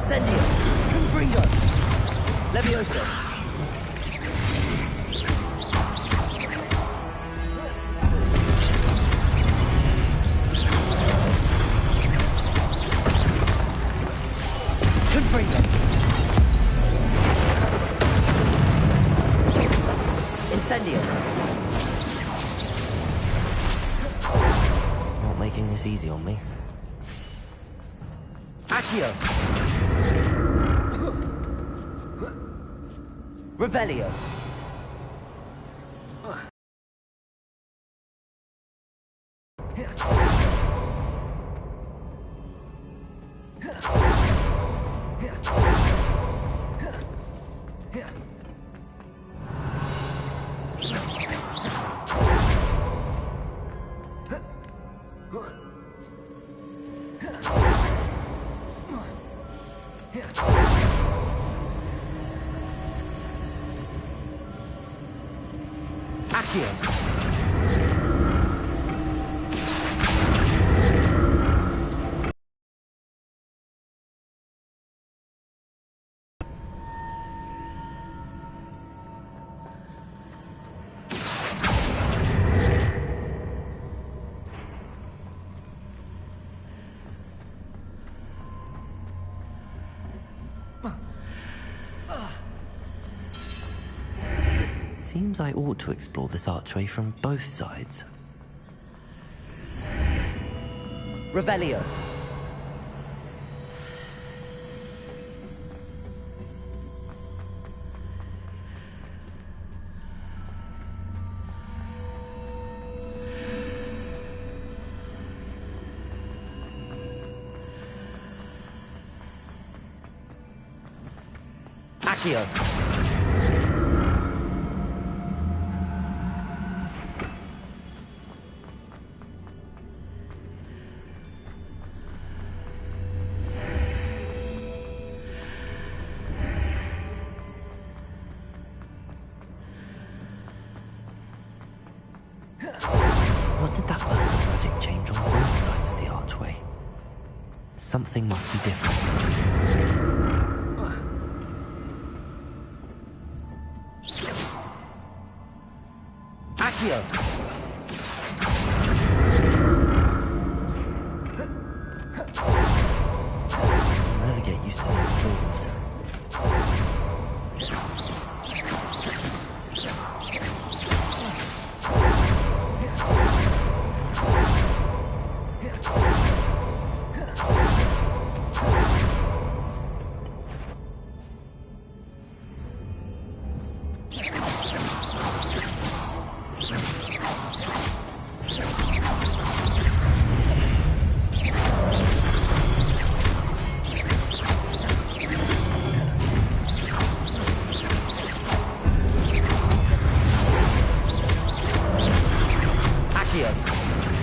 Incendio. Confringo. Levioso. Confringo. Incendio. Not making this easy on me. Accio. Revelio. Accio. Seems I ought to explore this archway from both sides. Revelio. Accio. What did that burst of magic change on both sides of the archway? Something must be different. Accio. I'll never get used to these floors.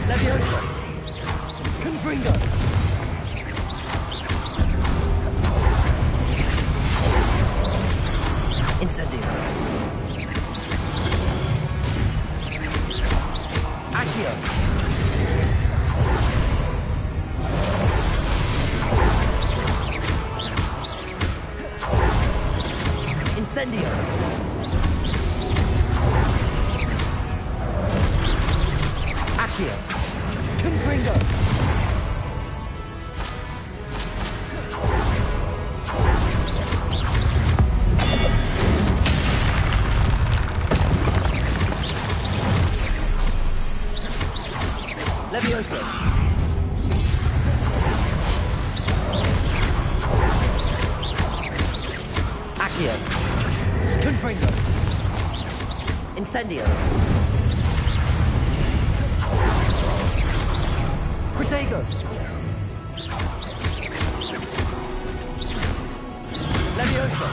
Levioso. Confringo. Incendio. Accio. Incendio. Accio. Confringo. Levioso. Accio. Confringo. Incendio. Protego. Levioso.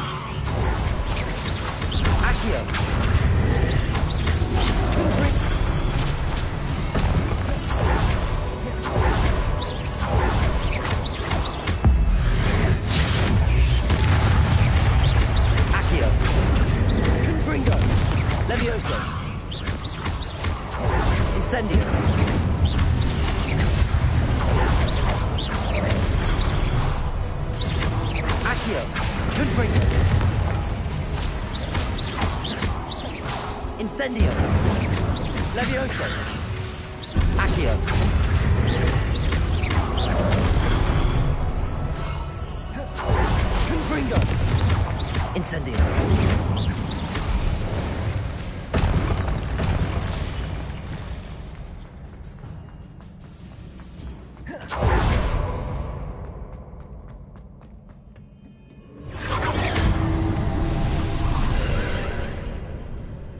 Accio. Confringo. Accio. Confringo. Levioso. Incendio. Confringo. Incendio. Levioso. Accio. Confringo. Incendio.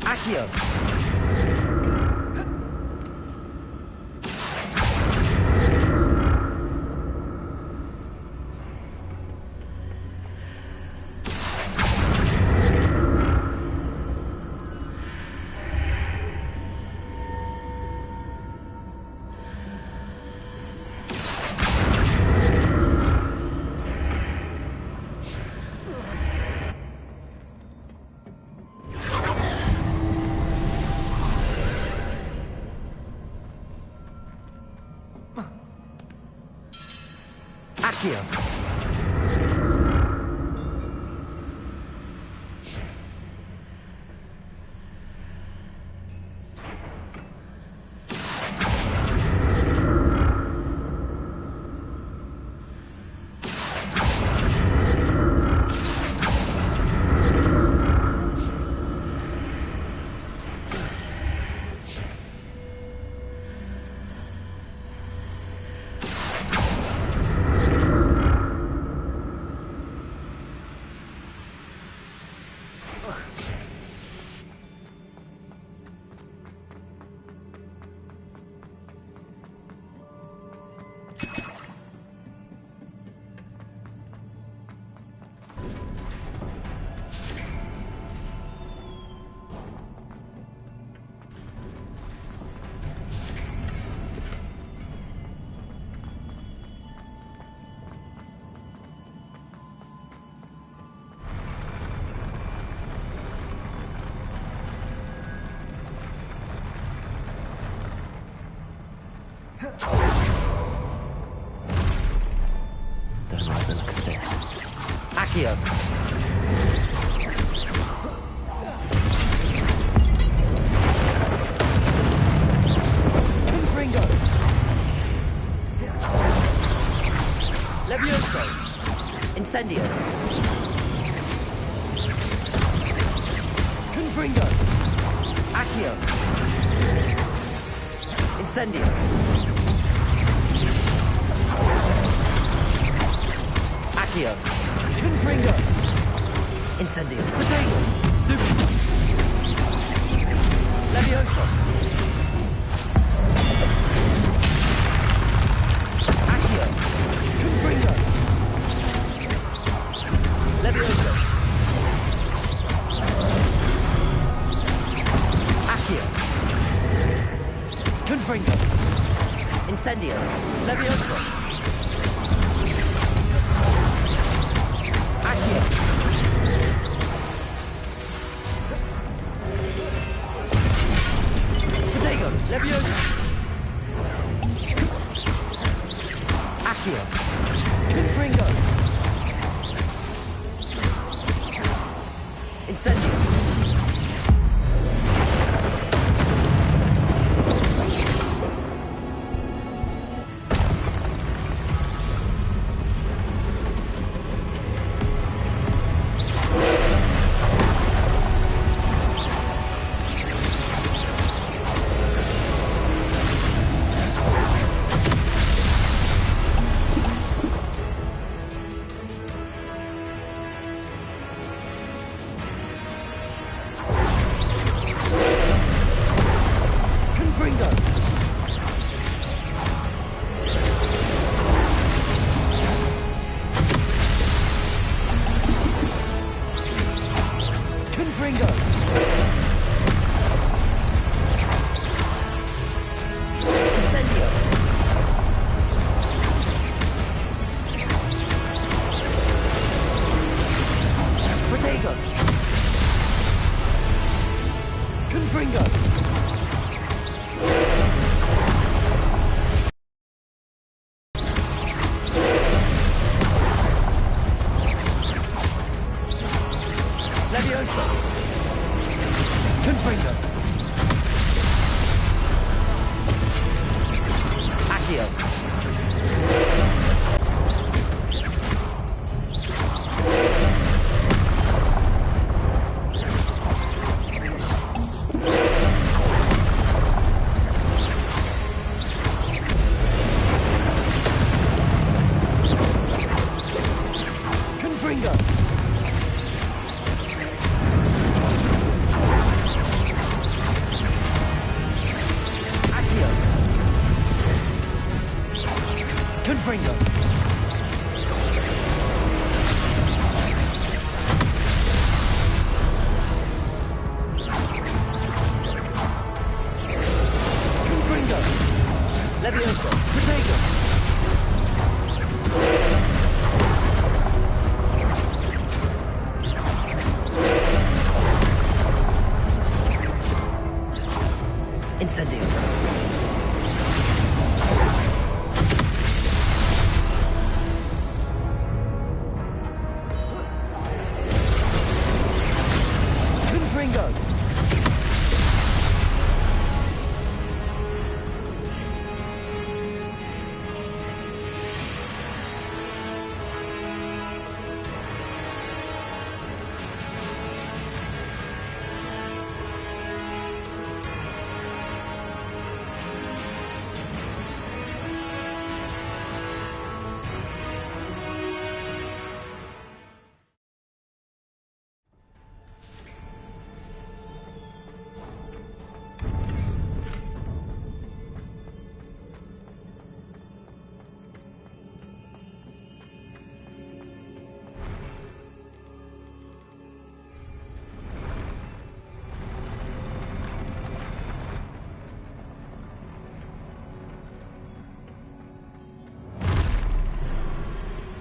Accio. Accio. Don't like the look of this. Accio. Confringo. Levioso. Incendio. Confringo. Accio. Incendio. Accio. Confringo. Incendio. Potato. Stupid. Levioso. Accio. Confringo. Levioso. Accio. Confringo. Incendio. Levioso. Accio. Potato. Levioso. Accio. Confringo. Incendio. Confringo. Accio. Confringo. Confringo. Levioso. Protego. Incendio. Confringo.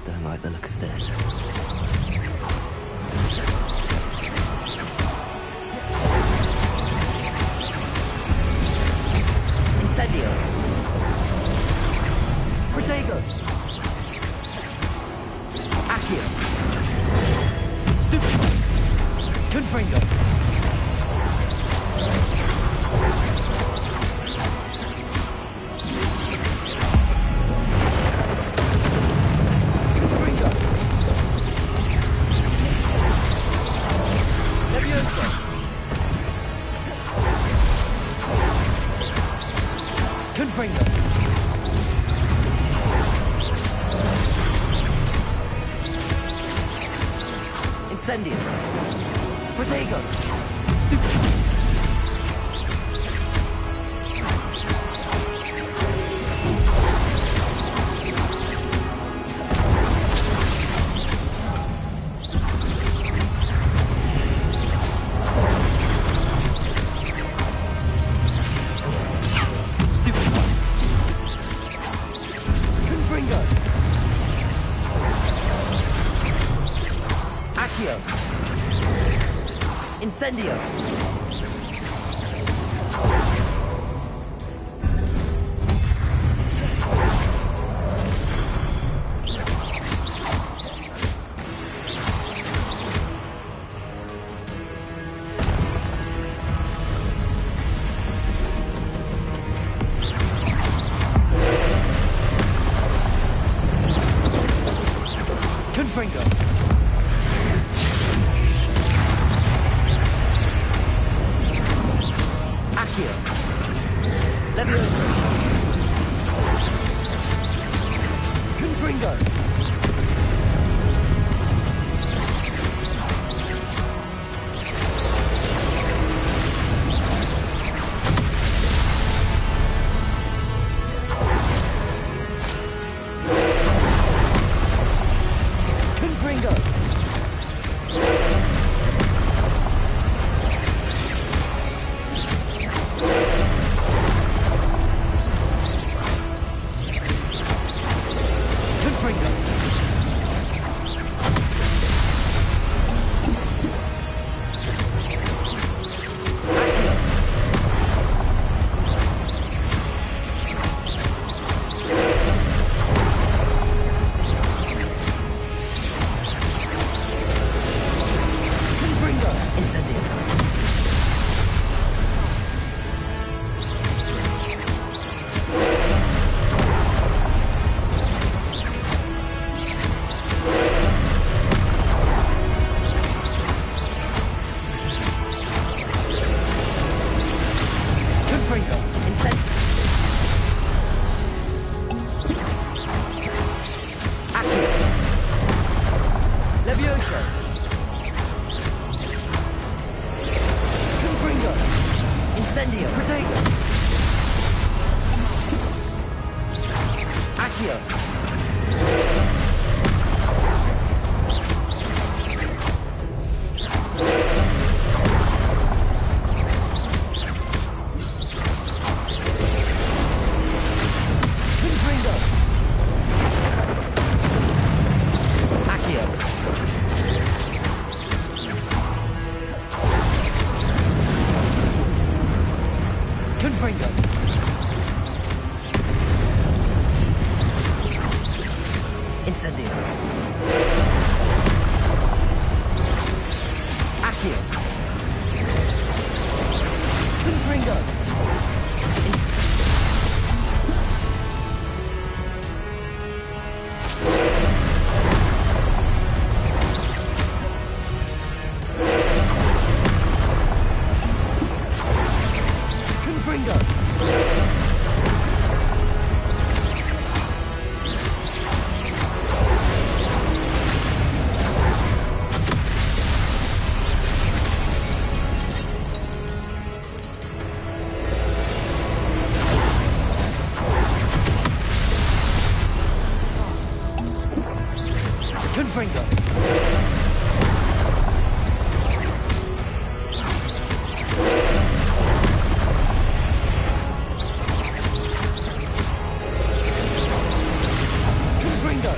Don't like the look of this. Incendio. Protego. Accio. Stupido. Confringo. Confringo. Levioso. Confringo. Incendio. Protego. Stupido. Stupido. Confringo. Accio. Incendio. Confringo. Accio. Levioso. Confringo. Confringo. Confringo. Accio. Levioso. Confringo. Incendio. Protego. Accio. Confringo. Accio. Confringo. Incendio. Accio. Confringo. Confringo. Confringo. Confringo.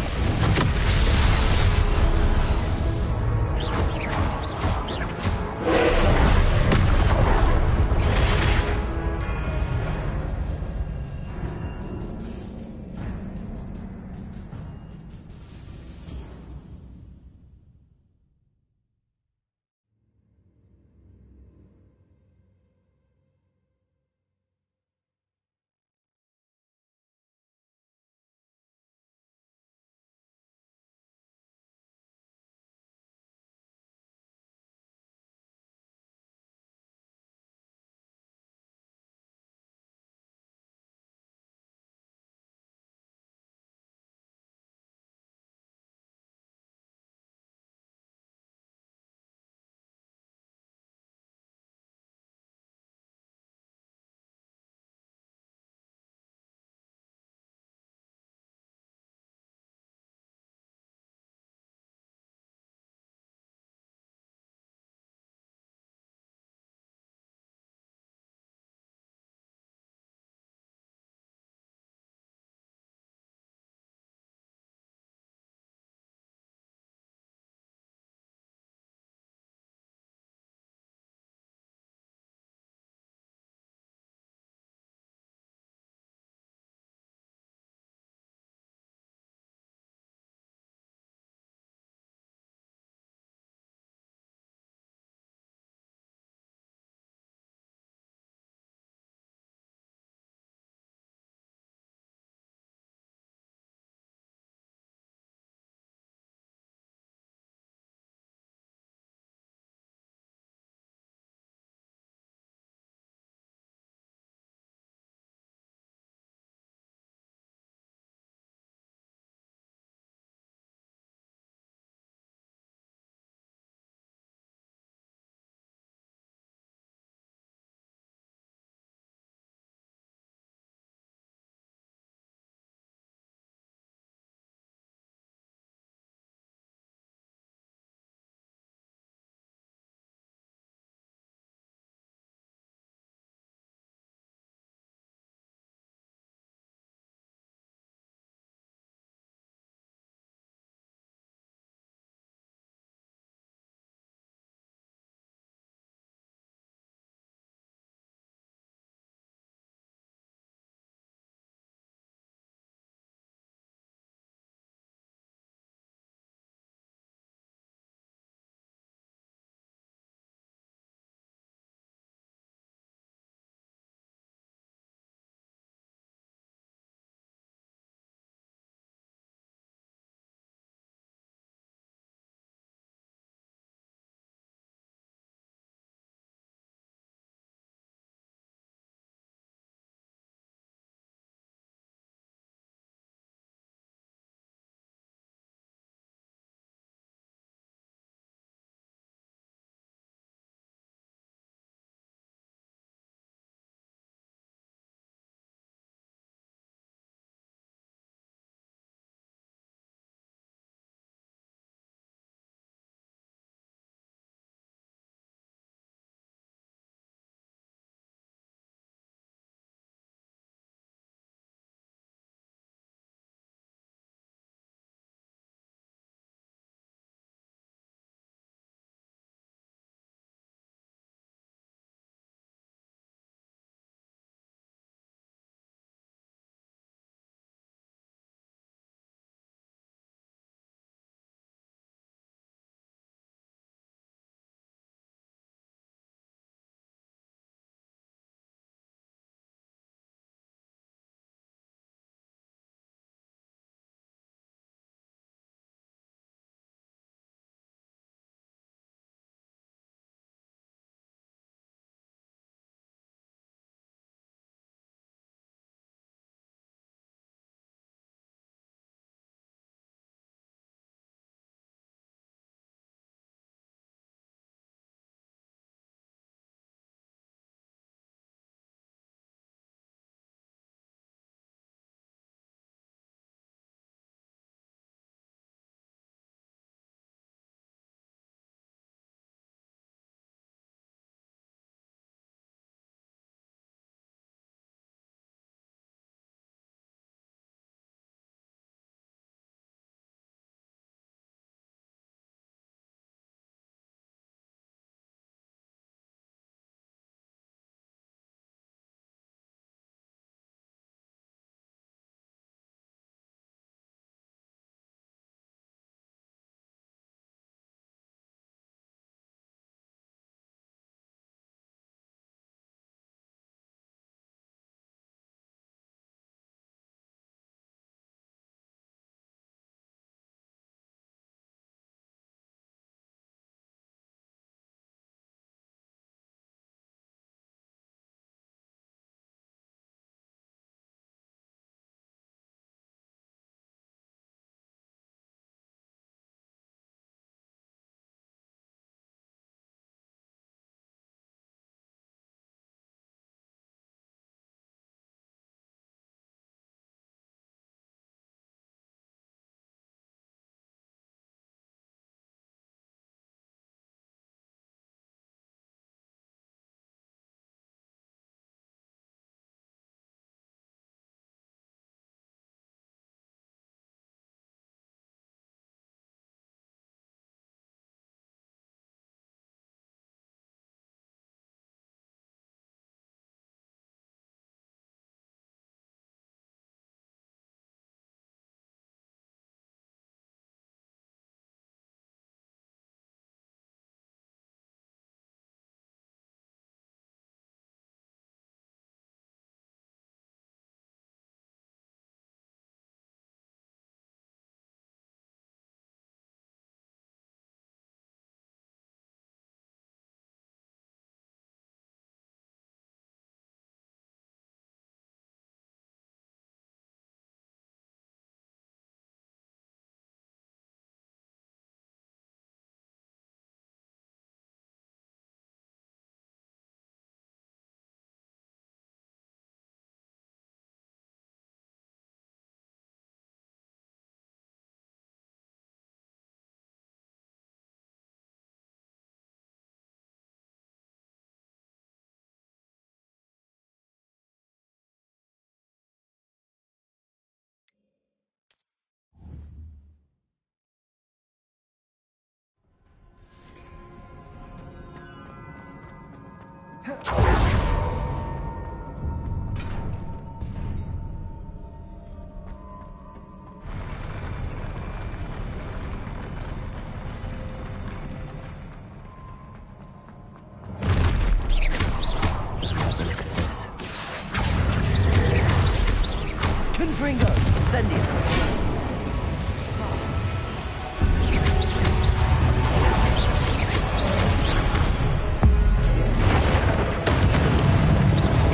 Confringo! Incendio!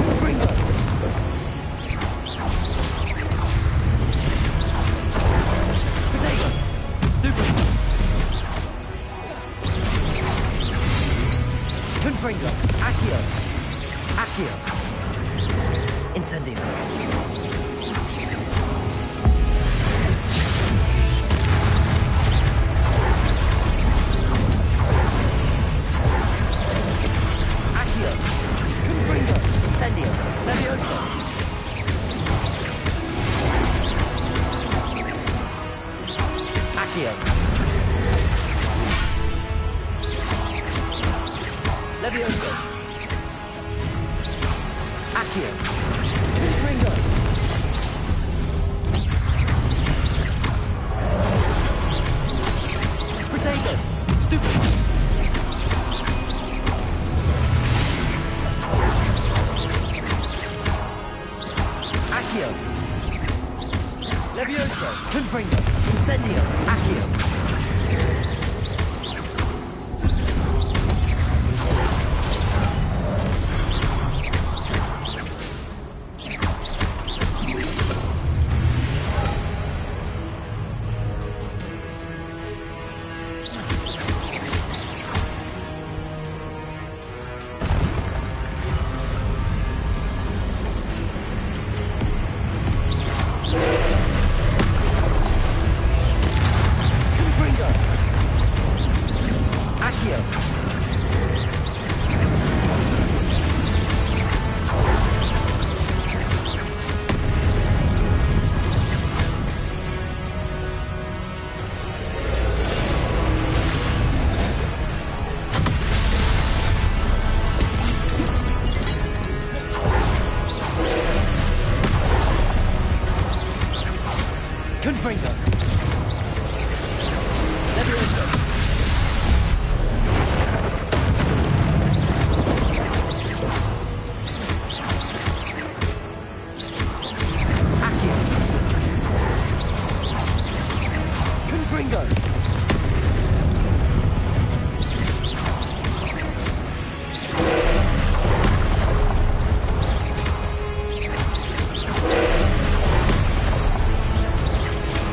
Confringo! Potato! Stupid! Confringo! Accio! Accio! Incendio! Incendio! Levioso! Accio! Levioso! Accio! Confringo! Potato! Stupid! Accio! Levioso! Confringo! Incendio! Accio! Confringo! Levioso! Accio! Confringo!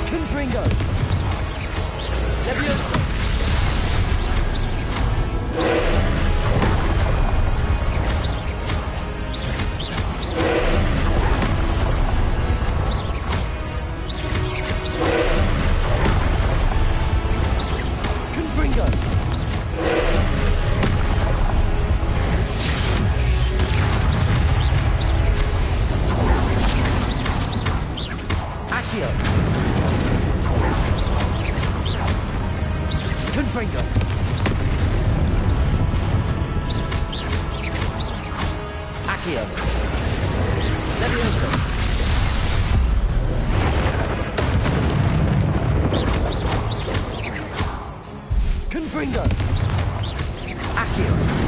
Confringo! Levioso! Confringo! Accio! Confringo! Accio! Levioso! Confringo! Accio!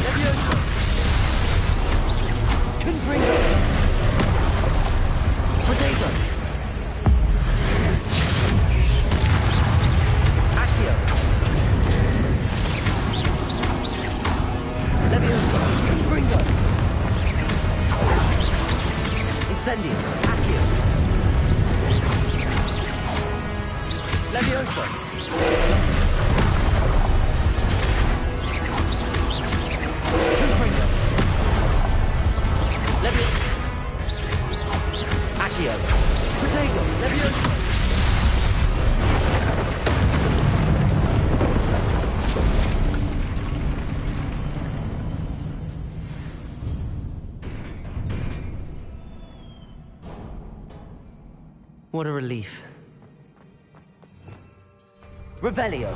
Levioso! Confringo! Potato! Accio! Levioso! Confringo! Incendio! Accio! Levioso! Confringo! Levioso! Accio! Potato! Levioso! What a relief. Revelio.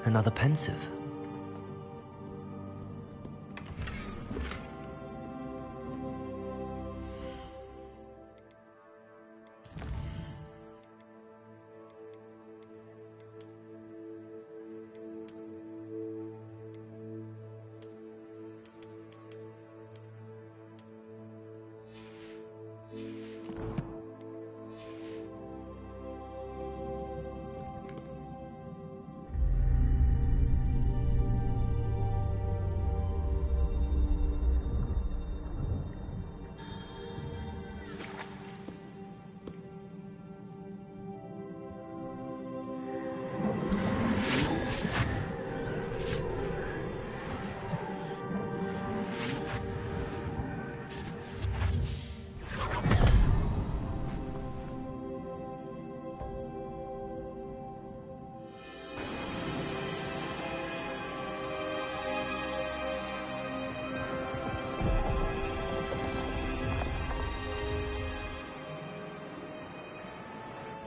Another pensive.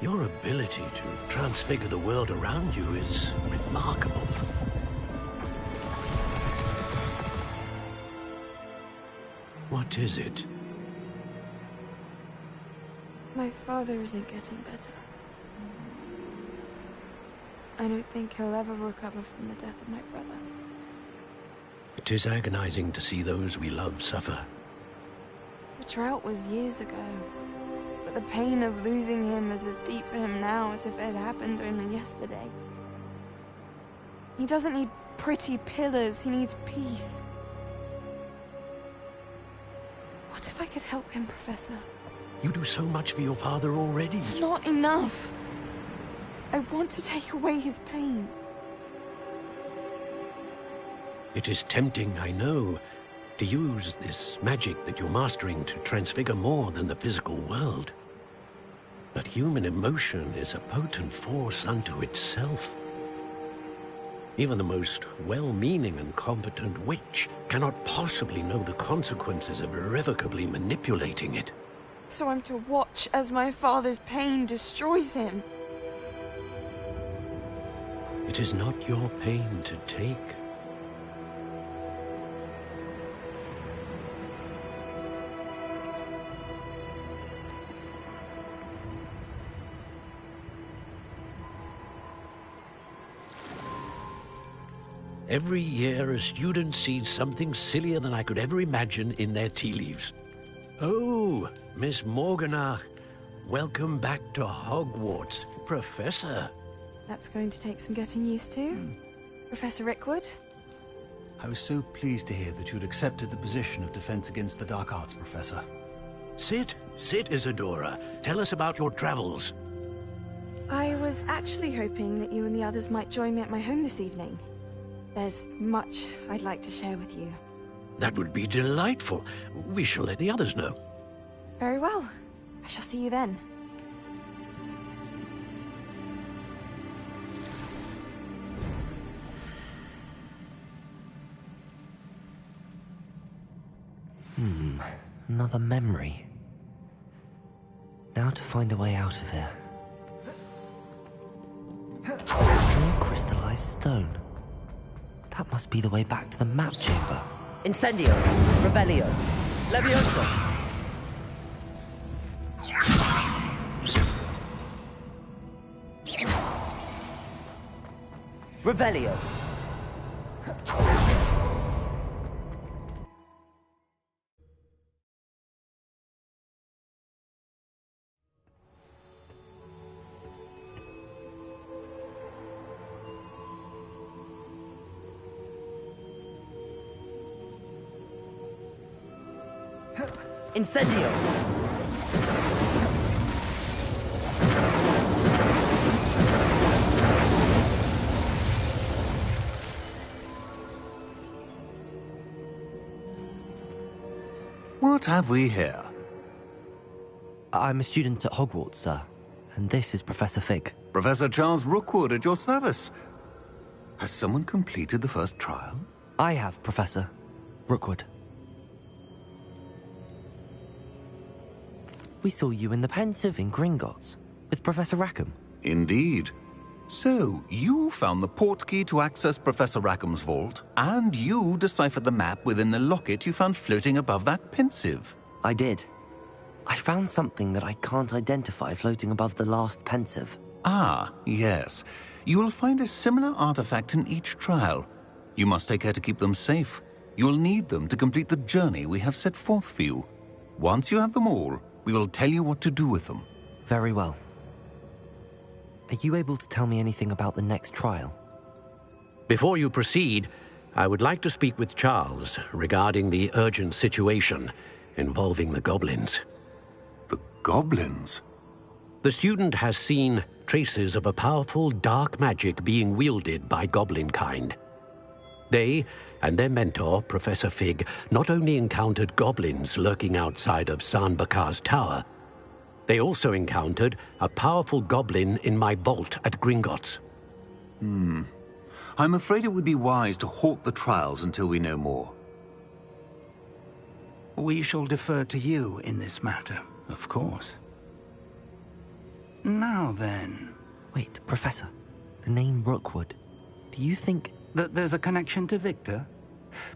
Your ability to transfigure the world around you is remarkable. What is it? My father isn't getting better. I don't think he'll ever recover from the death of my brother. It is agonizing to see those we love suffer. The drought was years ago, but the pain of losing him is as deep for him now as if it had happened only yesterday. He doesn't need pretty pillars, he needs peace. What if I could help him, Professor? You do so much for your father already. It's not enough. I want to take away his pain. It is tempting, I know, to use this magic that you're mastering to transfigure more than the physical world. But human emotion is a potent force unto itself. Even the most well-meaning and competent witch cannot possibly know the consequences of irrevocably manipulating it. So I'm to watch as my father's pain destroys him. It is not your pain to take. Every year, a student sees something sillier than I could ever imagine in their tea leaves. Oh, Miss Morganach, welcome back to Hogwarts, Professor. That's going to take some getting used to. Professor Rickwood? I was so pleased to hear that you'd accepted the position of Defense Against the Dark Arts, Professor. Sit, Isadora. Tell us about your travels. I was actually hoping that you and the others might join me at my home this evening. There's much I'd like to share with you. That would be delightful. We shall let the others know. Very well. I shall see you then. Another memory. Now to find a way out of here. More crystallized stone. That must be the way back to the map chamber. Incendio. Revelio. Levioso. Revelio. Incendio. What have we here? I'm a student at Hogwarts, sir. And this is Professor Fig. Professor Charles Rookwood at your service. Has someone completed the first trial? I have, Professor Rookwood. We saw you in the Pensive in Gringotts with Professor Rackham. Indeed. So, you found the portkey to access Professor Rackham's vault, and you deciphered the map within the locket you found floating above that Pensive. I did. I found something that I can't identify floating above the last Pensive. Ah, yes. You will find a similar artifact in each trial. You must take care to keep them safe. You will need them to complete the journey we have set forth for you. Once you have them all, we will tell you what to do with them. Very well. Are you able to tell me anything about the next trial? Before you proceed, I would like to speak with Charles regarding the urgent situation involving the goblins. The goblins? The student has seen traces of a powerful dark magic being wielded by goblin kind. They and their mentor, Professor Fig, not only encountered goblins lurking outside of Sanbakar's tower, they also encountered a powerful goblin in my vault at Gringotts. I'm afraid it would be wise to halt the trials until we know more. We shall defer to you in this matter, of course. Now then... Wait, Professor. The name Rookwood. Do you think... that there's a connection to Victor?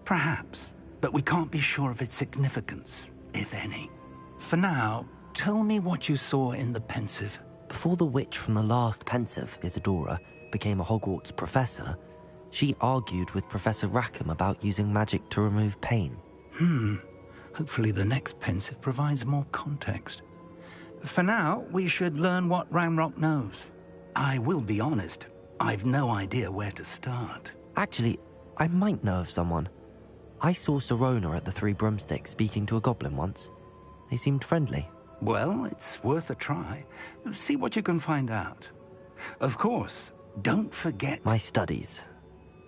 Perhaps, but we can't be sure of its significance, if any. For now, tell me what you saw in the Pensive. Before the witch from the last Pensive, Isadora, became a Hogwarts professor, she argued with Professor Rackham about using magic to remove pain. Hopefully the next Pensive provides more context. For now, we should learn what Ranrock knows. I will be honest, I've no idea where to start. Actually, I might know of someone. I saw Sirona at the Three Broomsticks speaking to a goblin once. They seemed friendly. Well, it's worth a try. See what you can find out. Of course, don't forget... My studies.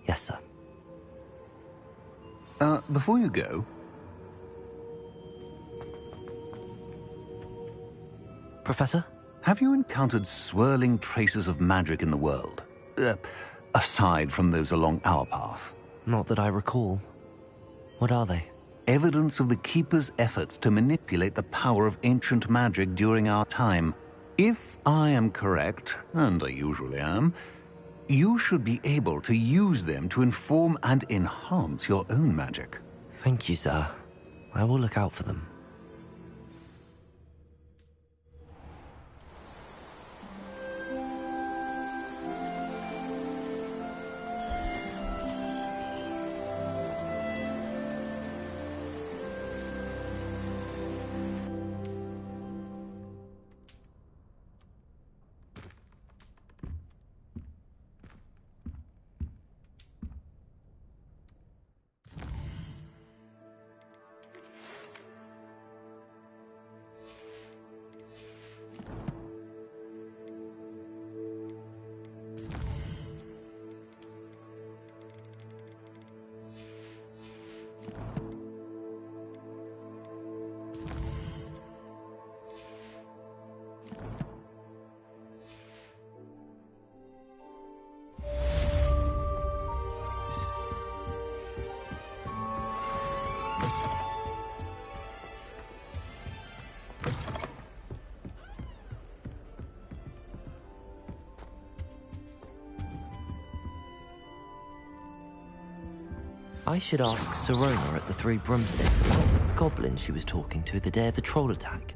Yes, sir. Before you go... Professor? Have you encountered swirling traces of magic in the world? Aside from those along our path? Not that I recall. What are they? Evidence of the Keeper's efforts to manipulate the power of ancient magic during our time. If I am correct, and I usually am, you should be able to use them to inform and enhance your own magic. Thank you, sir. I will look out for them. I should ask Sirona at the Three Broomsticks about the goblin she was talking to the day of the troll attack.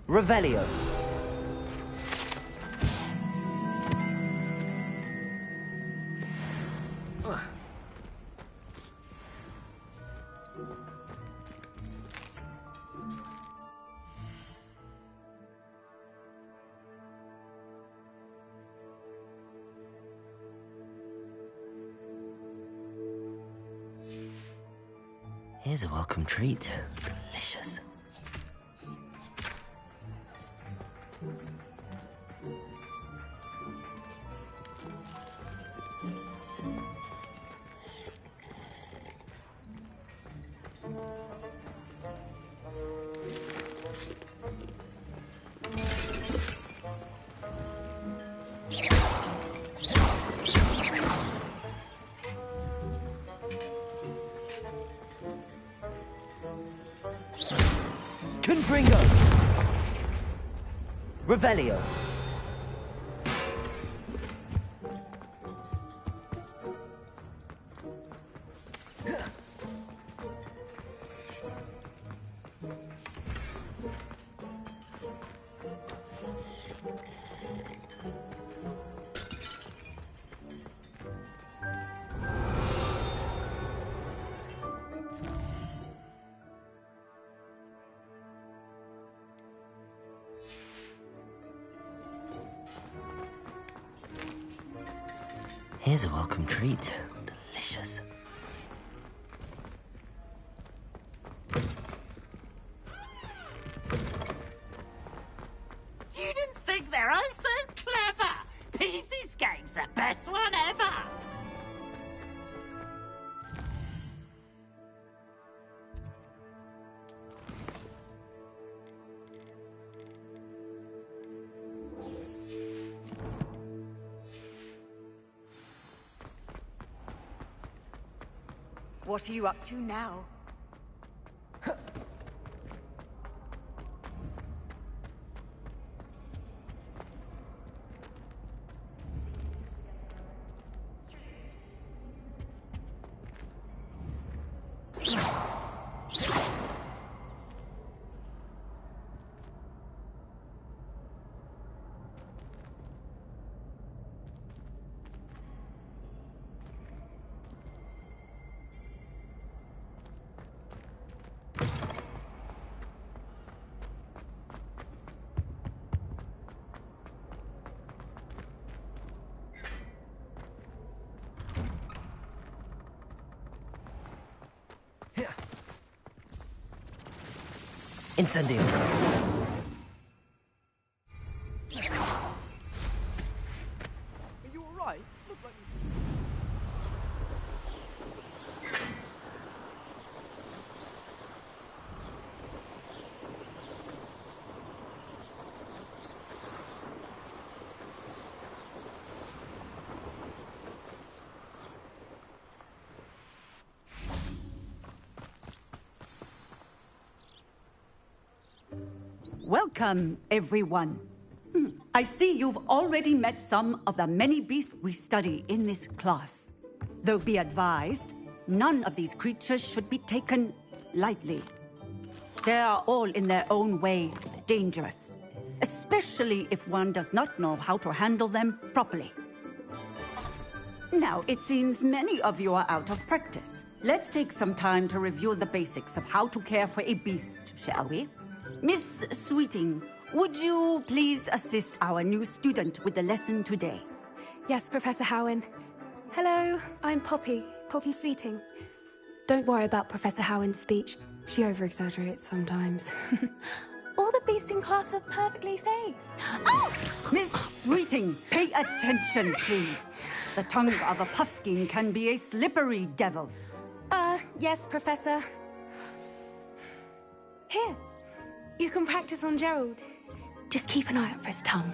Revelio. Here's a welcome treat. Delicious. Confringo. Revelio. Here's a welcome treat. Delicious. Students think they're oh so clever. Peevesy's game's the best one ever. What are you up to now? Incendio. Are you alright? Look like Welcome, everyone. I see you've already met some of the many beasts we study in this class. Though be advised, none of these creatures should be taken lightly. They are all in their own way dangerous, especially if one does not know how to handle them properly. Now, it seems many of you are out of practice. Let's take some time to review the basics of how to care for a beast, shall we? Miss Sweeting, would you please assist our new student with the lesson today? Yes, Professor Howen. Hello, I'm Poppy Sweeting. Don't worry about Professor Howen's speech. She over-exaggerates sometimes. All the beasts in class are perfectly safe. Oh! Miss Sweeting, pay attention, please. The tongue of a puffskein can be a slippery devil. Yes, Professor. Here, you can practice on Gerald. Just keep an eye out for his tongue.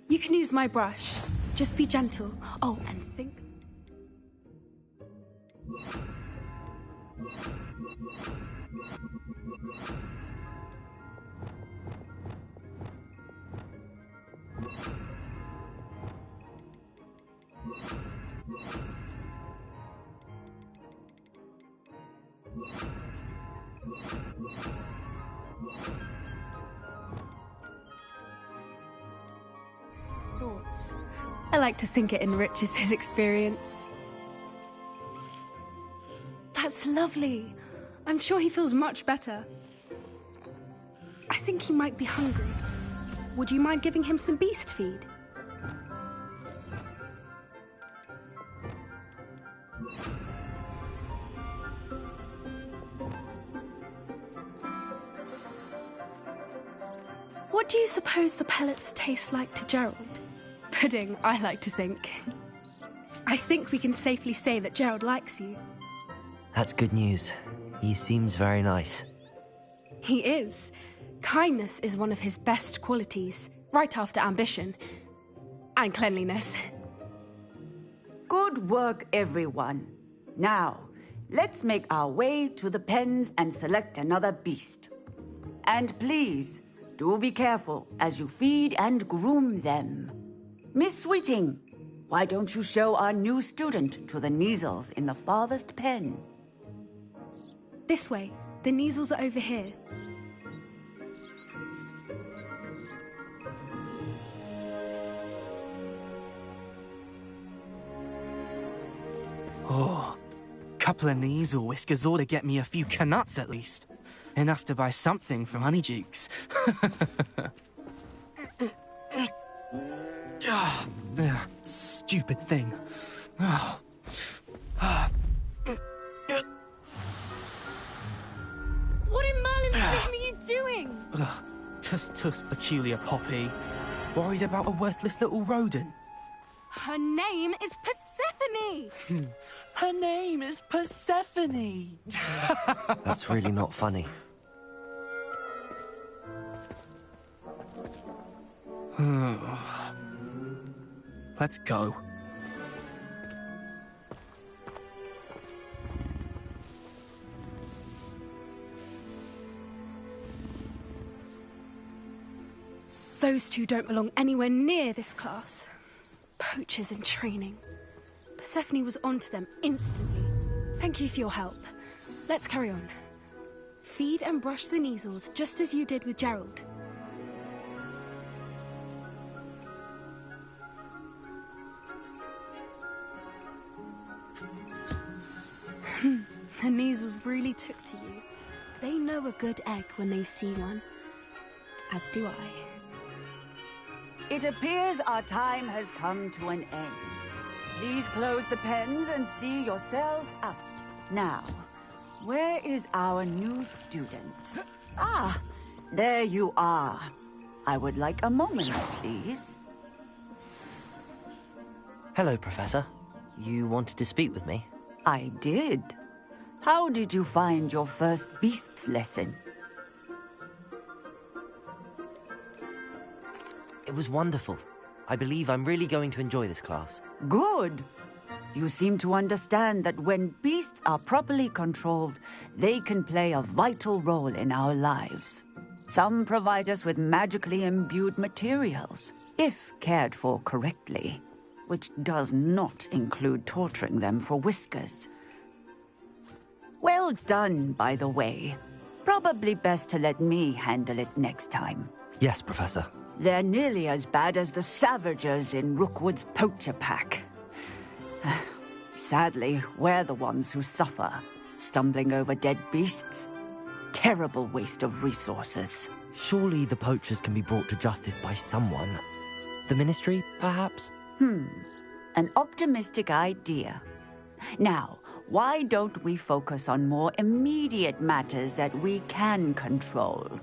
You can use my brush. Just be gentle. Oh, and think. Thoughts. I like to think it enriches his experience. That's lovely. I'm sure he feels much better. I think he might be hungry. Would you mind giving him some beast feed? What do you suppose the pellets taste like to Gerald? Pudding, I like to think. I think we can safely say that Gerald likes you. That's good news. He seems very nice. He is. Kindness is one of his best qualities, right after ambition. And cleanliness. Good work, everyone. Now, let's make our way to the pens and select another beast. And please, do be careful as you feed and groom them. Miss Sweeting, why don't you show our new student to the Neasels in the farthest pen? This way. The Neasels are over here. Oh, couple of Neasel whiskers ought to get me a few canuts at least. Enough to buy something from Honeydukes. Stupid thing. What in Merlin's name are you doing? Tuss, peculiar Poppy. Worried about a worthless little rodent. Her name is Persephone! Her name is Persephone! That's really not funny. Let's go. Those two don't belong anywhere near this class. Poachers in training. Persephone was onto them instantly. Thank you for your help. Let's carry on. Feed and brush the Neasels just as you did with Gerald. The Neasels really took to you. They know a good egg when they see one. As do I. It appears our time has come to an end. Please close the pens and see yourselves out. Now, where is our new student? Ah, there you are. I would like a moment, please. Hello, Professor. You wanted to speak with me? I did. How did you find your first beasts lesson? It was wonderful. I believe I'm really going to enjoy this class. Good. You seem to understand that when beasts are properly controlled, they can play a vital role in our lives. Some provide us with magically imbued materials, if cared for correctly, which does not include torturing them for whiskers. Well done, by the way. Probably best to let me handle it next time. Yes, Professor. They're nearly as bad as the Savagers in Rookwood's poacher pack. Sadly, we're the ones who suffer, stumbling over dead beasts. Terrible waste of resources. Surely the poachers can be brought to justice by someone. The Ministry, perhaps? An optimistic idea. Now, why don't we focus on more immediate matters that we can control?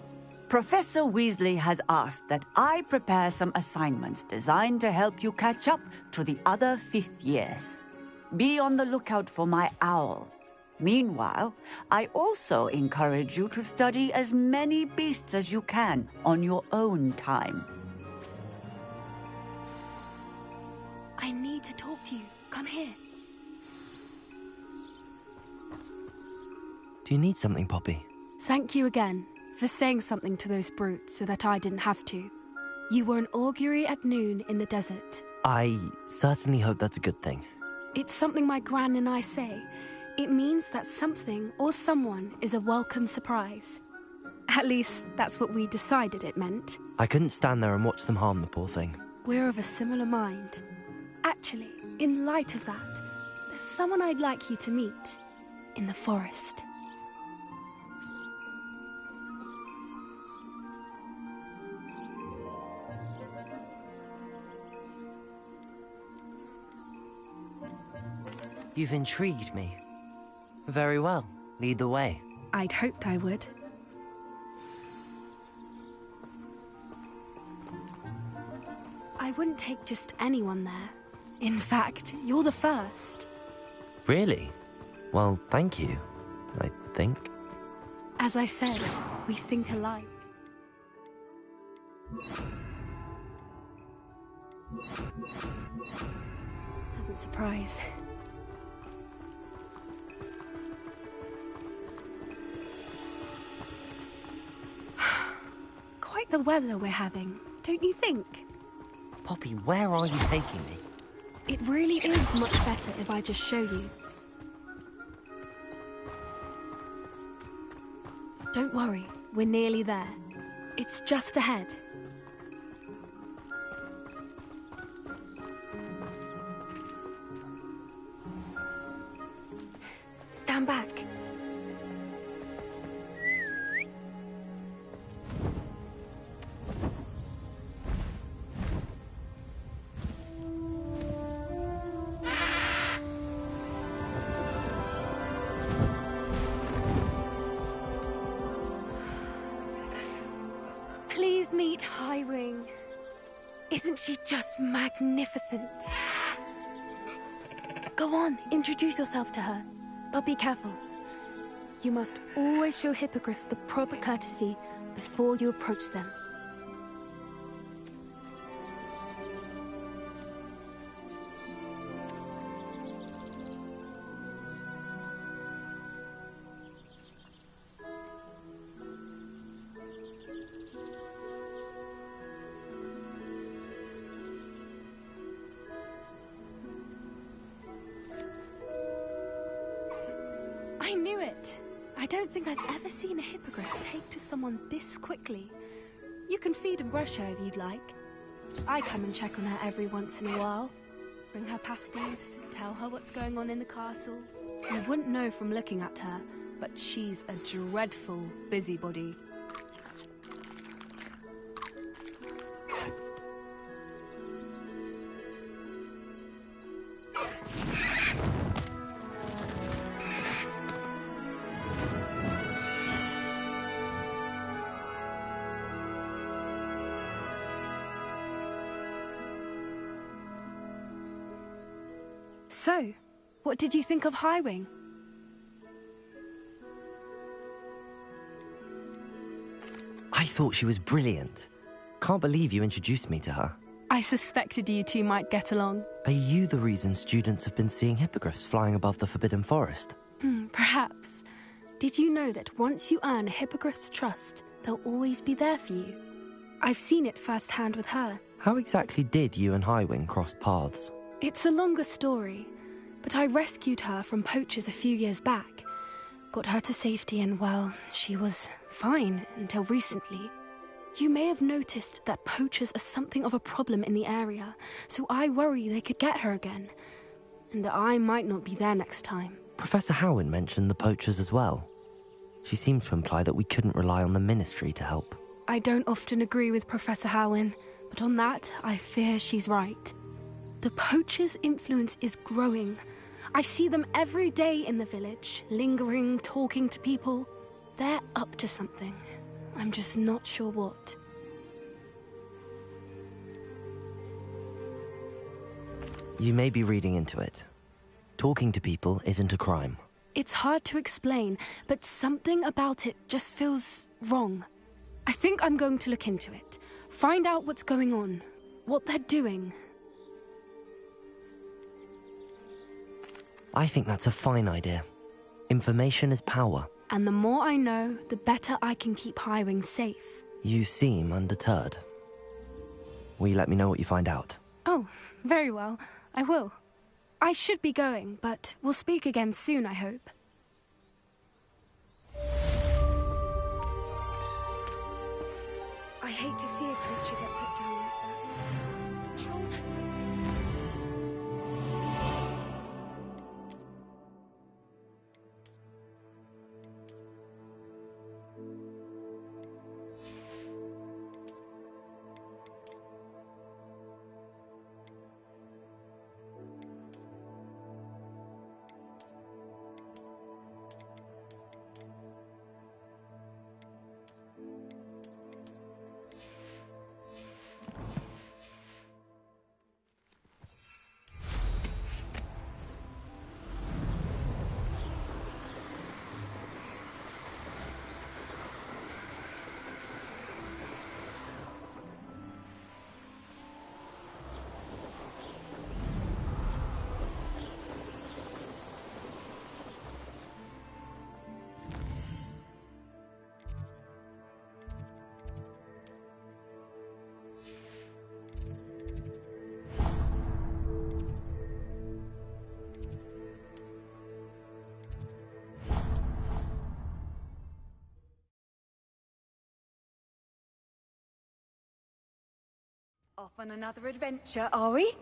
Professor Weasley has asked that I prepare some assignments designed to help you catch up to the other 5th years. Be on the lookout for my owl. Meanwhile, I also encourage you to study as many beasts as you can on your own time. I need to talk to you. Come here. Do you need something, Poppy? Thank you again for saying something to those brutes so that I didn't have to. You were an augury at noon in the desert. I certainly hope that's a good thing. It's something my gran and I say. It means that something or someone is a welcome surprise. At least, that's what we decided it meant. I couldn't stand there and watch them harm the poor thing. We're of a similar mind. Actually, in light of that, there's someone I'd like you to meet. In the forest. You've intrigued me. Very well. Lead the way. I'd hoped I would. I wouldn't take just anyone there. In fact, you're the first. Really? Well, thank you, I think. As I said, we think alike. Doesn't surprise. Quite the weather we're having, don't you think? Poppy, where are you taking me? It really is much better if I just show you. Don't worry, we're nearly there. It's just ahead. Stand back. Please meet Highwing. Isn't she just magnificent? Go on, introduce yourself to her. But be careful. You must always show hippogriffs the proper courtesy before you approach them. I knew it! I don't think I've ever seen a hippogriff take to someone this quickly. You can feed and brush her if you'd like. I come and check on her every once in a while. Bring her pasties, tell her what's going on in the castle. You wouldn't know from looking at her, but she's a dreadful busybody. So, what did you think of Highwing? I thought she was brilliant. Can't believe you introduced me to her. I suspected you two might get along. Are you the reason students have been seeing hippogriffs flying above the Forbidden Forest? Perhaps. Did you know that once you earn a hippogriff's trust, they'll always be there for you? I've seen it firsthand with her. How exactly did you and Highwing cross paths? It's a longer story, but I rescued her from poachers a few years back. Got her to safety and, well, she was fine until recently. You may have noticed that poachers are something of a problem in the area, so I worry they could get her again. And I might not be there next time. Professor Howin mentioned the poachers as well. She seemed to imply that we couldn't rely on the Ministry to help. I don't often agree with Professor Howin, but on that, I fear she's right. The poachers' influence is growing. I see them every day in the village, lingering, talking to people. They're up to something. I'm just not sure what. You may be reading into it. Talking to people isn't a crime. It's hard to explain, but something about it just feels wrong. I think I'm going to look into it. Find out what's going on, what they're doing. I think that's a fine idea. Information is power. And the more I know, the better I can keep Highwing safe. You seem undeterred. Will you let me know what you find out? Oh, very well. I will. I should be going, but we'll speak again soon, I hope. hate to see a creature get put down like that. Control them. Off on another adventure, are we?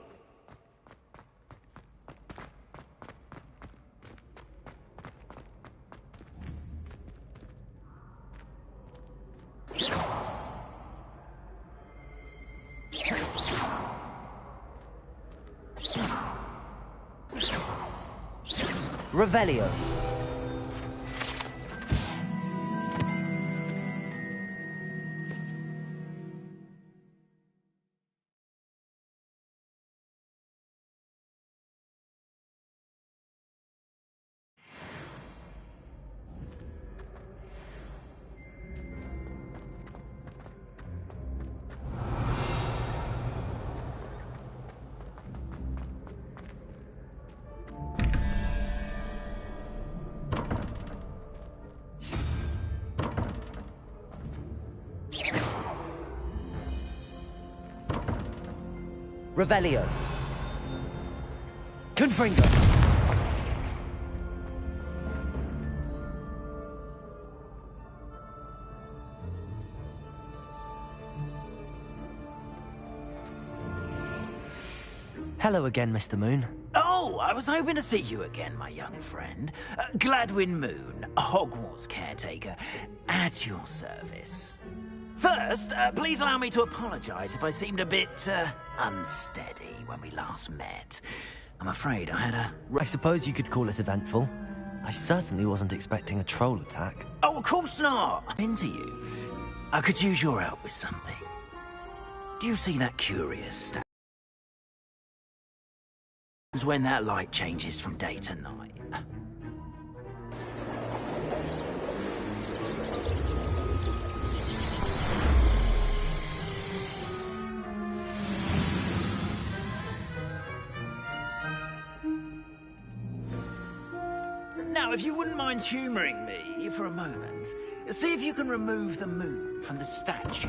Revelio. Revelio. Confringo. Hello again, Mr. Moon. Oh, I was hoping to see you again, my young friend. Gladwin Moon, Hogwarts caretaker, at your service. First, please allow me to apologize if I seemed a bit, unsteady when we last met. I'm afraid I had a... I suppose you could call it eventful. I certainly wasn't expecting a troll attack. Oh, of course not! I'm into you. I could use your help with something. Do you see that curious statue? When that light changes from day to night. Now, if you wouldn't mind humouring me for a moment, see if you can remove the moon from the statue.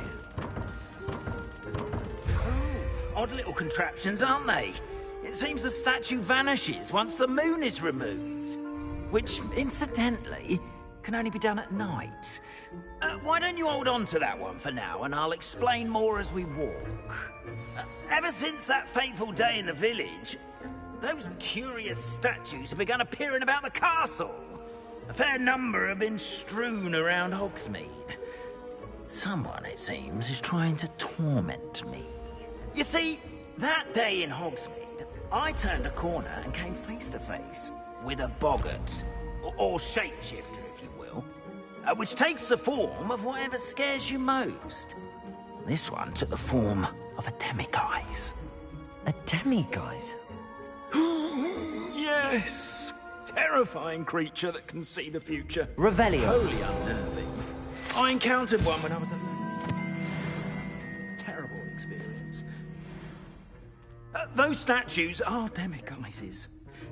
Oh, odd little contraptions, aren't they? It seems the statue vanishes once the moon is removed. Which, incidentally, can only be done at night. Why don't you hold on to that one for now, and I'll explain more as we walk. Ever since that fateful day in the village, those curious statues have begun appearing about the castle. A fair number have been strewn around Hogsmeade. Someone, it seems, is trying to torment me. You see, that day in Hogsmeade, I turned a corner and came face to face with a boggart, or shapeshifter, if you will, which takes the form of whatever scares you most. This one took the form of a demiguise. A demiguise? Yes! Terrifying creature that can see the future. Revelio. Wholly unnerving. I encountered one when I was a... terrible experience. Those statues are demiguises.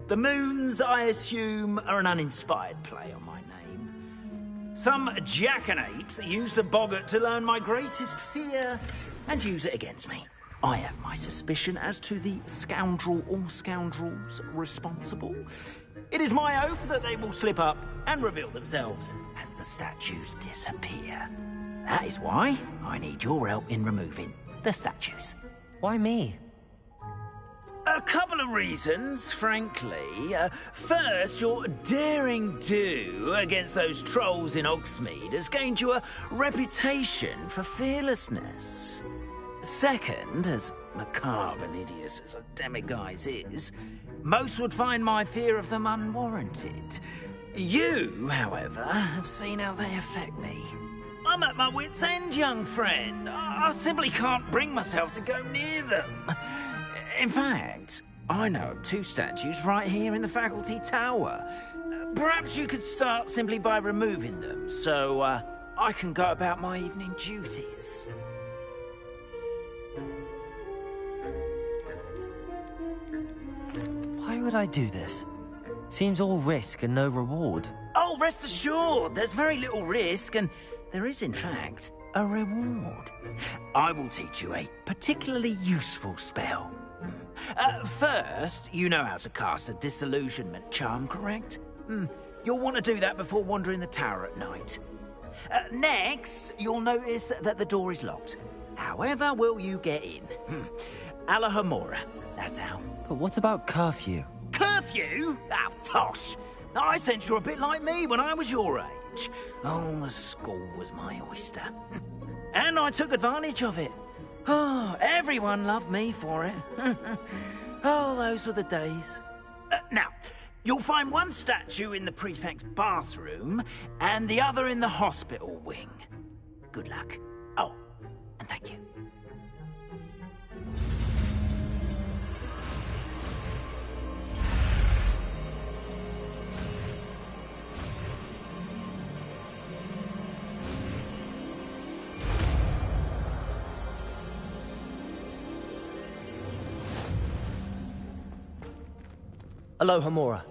The moons, I assume, are an uninspired play on my name. Some jackanapes used a boggart to learn my greatest fear and use it against me. I have my suspicion as to the scoundrel or scoundrels responsible. It is my hope that they will slip up and reveal themselves as the statues disappear. That is why I need your help in removing the statues. Why me? A couple of reasons, frankly. First, your daring do against those trolls in Hogsmeade has gained you a reputation for fearlessness. Second, as macabre and hideous as a demiguise is, most would find my fear of them unwarranted. You, however, have seen how they affect me. I'm at my wit's end, young friend. I simply can't bring myself to go near them. In fact, I know of 2 statues right here in the faculty tower. Perhaps you could start simply by removing them, so I can go about my evening duties. Why would I do this? Seems all risk and no reward. Oh, rest assured, there's very little risk, and there is, in fact, a reward. I will teach you a particularly useful spell. First, you know how to cast a disillusionment charm, correct? You'll want to do that before wandering the tower at night. Next, you'll notice that the door is locked. However will you get in? Alahomora, that's how. But what about curfew? Curfew? Oh, tosh! I sense you're a bit like me when I was your age. Oh, the school was my oyster. And I took advantage of it. Oh, everyone loved me for it. Oh, those were the days. Now, you'll find one statue in the prefect's bathroom and the other in the hospital wing. Good luck. Oh, and thank you. Alohomora,